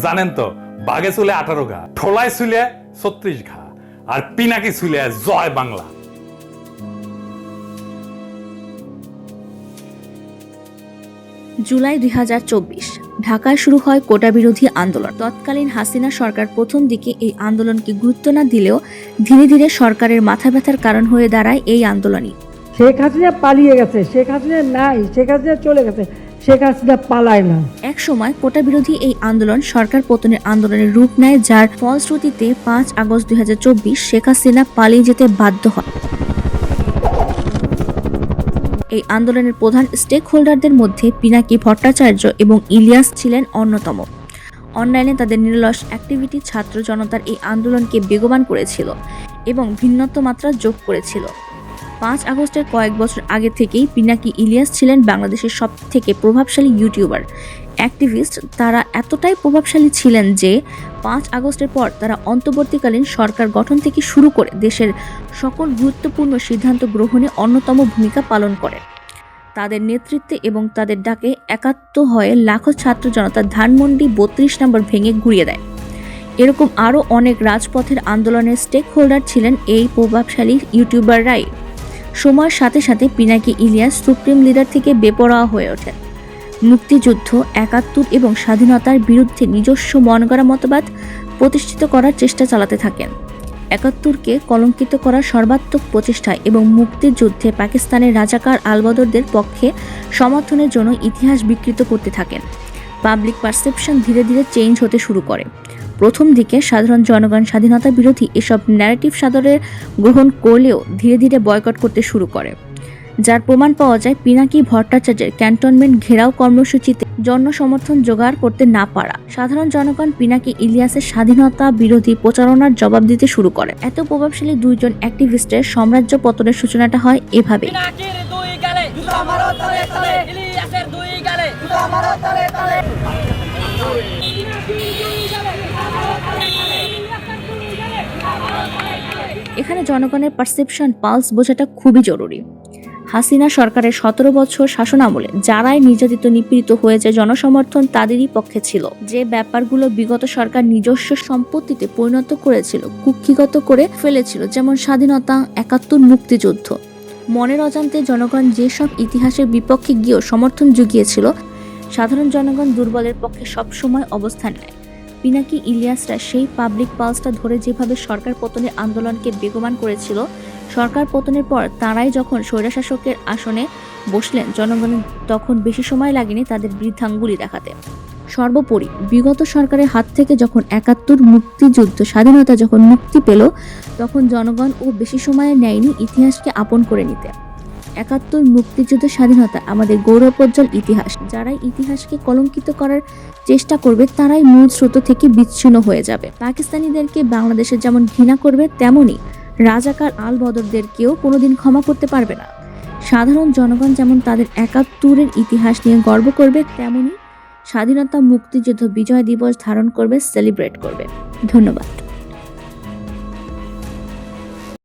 জানেন তো, বাঘে চুলে 18 ঘা, ঠোলায় চুলে 36 ঘা, আর পিনাকি চুলে জয় বাংলা। জুলাই 2024 ঢাকায় শুরু হয় কোটা বিরোধী আন্দোলন। তৎকালীন হাসিনা সরকার প্রথম দিকে এই আন্দোলনকে গুরুত্ব না দিলেও ধীরে ধীরে সরকারের মাথা ব্যথার কারণ হয়ে দাঁড়ায় এই আন্দোলনই। শেখ হাসিনা পালিয়ে গেছে, শেখ হাসিনা নাই, শেখ হাসিনা চলে গেছে, শেখ হাসিনা পালায় না। এক সময় কোটা বিরোধী এই আন্দোলন সরকার পতনের আন্দোলনের রূপ নেয়, যার ফলশ্রুতিতে 5 আগস্ট 2024 শেখ হাসিনা পালিয়ে যেতে বাধ্য হয়। এই আন্দোলনের প্রধান স্টেক হোল্ডারদের মধ্যে পিনাকি ভট্টাচার্য এবং ইলিয়াস ছিলেন অন্যতম। অনলাইনে তাদের নিরলস অ্যাক্টিভিটি ছাত্র জনতার এই আন্দোলনকে বেগবান করেছিল এবং ভিন্নত্ব মাত্রা যোগ করেছিল। 5 আগস্টের কয়েক বছর আগে থেকেই পিনাকি ইলিয়াস ছিলেন বাংলাদেশের সবথেকে প্রভাবশালী ইউটিউবার অ্যাক্টিভিস্ট। তারা এতটাই প্রভাবশালী ছিলেন যে 5 আগস্টের পর তারা অন্তর্বর্তীকালীন সরকার গঠন থেকে শুরু করে দেশের সকল গুরুত্বপূর্ণ সিদ্ধান্ত গ্রহণে অন্যতম ভূমিকা পালন করে। তাদের নেতৃত্বে এবং তাদের ডাকে একাত্ম হয়ে লাখো ছাত্র জনতা ধানমন্ডি 32 নম্বর ভেঙে গুঁড়িয়ে দেয়। এরকম আরও অনেক রাজপথের আন্দোলনের স্টেক হোল্ডার ছিলেন এই প্রভাবশালী ইউটিউবাররাই। সময়ের সাথে সাথে পিনাকি ইলিয়াস সুপ্রিম লিডার থেকে বেপরোয়া হয়ে ওঠেন। মুক্তিযুদ্ধ, 71 এবং স্বাধীনতার বিরুদ্ধে নিজস্ব মনগড়া মতবাদ প্রতিষ্ঠিত করার চেষ্টা চালাতে থাকেন। 71কে কলঙ্কিত করার সর্বাত্মক প্রচেষ্টায় এবং মুক্তিযুদ্ধে পাকিস্তানের রাজাকার আলবদরদের পক্ষে সমর্থনের জন্য ইতিহাস বিকৃত করতে থাকেন। পাবলিক পারসেপশন ধীরে ধীরে চেঞ্জ হতে শুরু করে। প্রথম দিকে সাধারণ জনগণ স্বাধীনতা বিরোধী এসব ন্যারেটিভ সাদরে গ্রহণ করলেও ধীরে ধীরে বয়কট করতে শুরু করে, যার প্রমাণ পাওয়া যায় পিনাকি ভট্টাচার্যের ক্যান্টনমেন্ট ঘেরাও কর্মসূচিতে জনসমর্থন জোগাড় করতে না পারা। সাধারণ জনগণ পিনাকি ইলিয়াসের স্বাধীনতা বিরোধী প্রচারণার জবাব দিতে শুরু করে। এত প্রভাবশালী দুইজন অ্যাক্টিভিস্টের সাম্রাজ্য পতনের সূচনাটা হয় এভাবে। এখানে জনগণের পারসেপশন পালস বোঝাটা খুবই জরুরি। হাসিনা সরকারের 17 বছর শাসনামলে যারাই নির্যাতিত নিপীড়িত হয়েছে জনসমর্থন তাদেরই পক্ষে ছিল। যে ব্যাপারগুলো বিগত সরকার নিজস্ব সম্পত্তিতে পরিণত করেছিল, কুক্ষিগত করে ফেলেছিল, যেমন স্বাধীনতা, 71 মুক্তিযুদ্ধ, মনের অজান্তে জনগণ যেসব ইতিহাসের বিপক্ষে গিয়েও সমর্থন জুগিয়েছিল, সাধারণ জনগণ দুর্বলের পক্ষে সবসময় অবস্থান নেয়। পিনাকি ইলিয়াসরা সেই পাবলিক পালসটা ধরে যেভাবে সরকার পতনের আন্দোলনকে বেগবান করেছিল, সরকার পতনের পর তারাই যখন স্বৈরশাসকের আসনে বসলেন, জনগণের তখন বেশি সময় লাগেনি তাদের বৃদ্ধাঙ্গুলি দেখাতে। সর্বোপরি বিগত সরকারের হাত থেকে যখন 71 মুক্তিযুদ্ধ স্বাধীনতা যখন মুক্তি পেল, তখন জনগণ ও বেশি সময় নেয়নি ইতিহাসকে আপন করে নিতে। 71 মুক্তিযুদ্ধ স্বাধীনতা আমাদের গৌরবোজ্জ্বল ইতিহাস। যারাই ইতিহাসকে কলঙ্কিত করার চেষ্টা করবে তারাই মূল স্রোত থেকে বিচ্ছিন্ন হয়ে যাবে। পাকিস্তানিদেরকে বাংলাদেশে যেমন ঘৃণা করবে, তেমনি রাজাকার আল বদরদেরকেও কোনোদিন ক্ষমা করতে পারবে না। সাধারণ জনগণ যেমন তাদের 71-এর ইতিহাস নিয়ে গর্ব করবে, তেমনি স্বাধীনতা মুক্তিযুদ্ধ বিজয় দিবস ধারণ করবে, সেলিব্রেট করবে। ধন্যবাদ।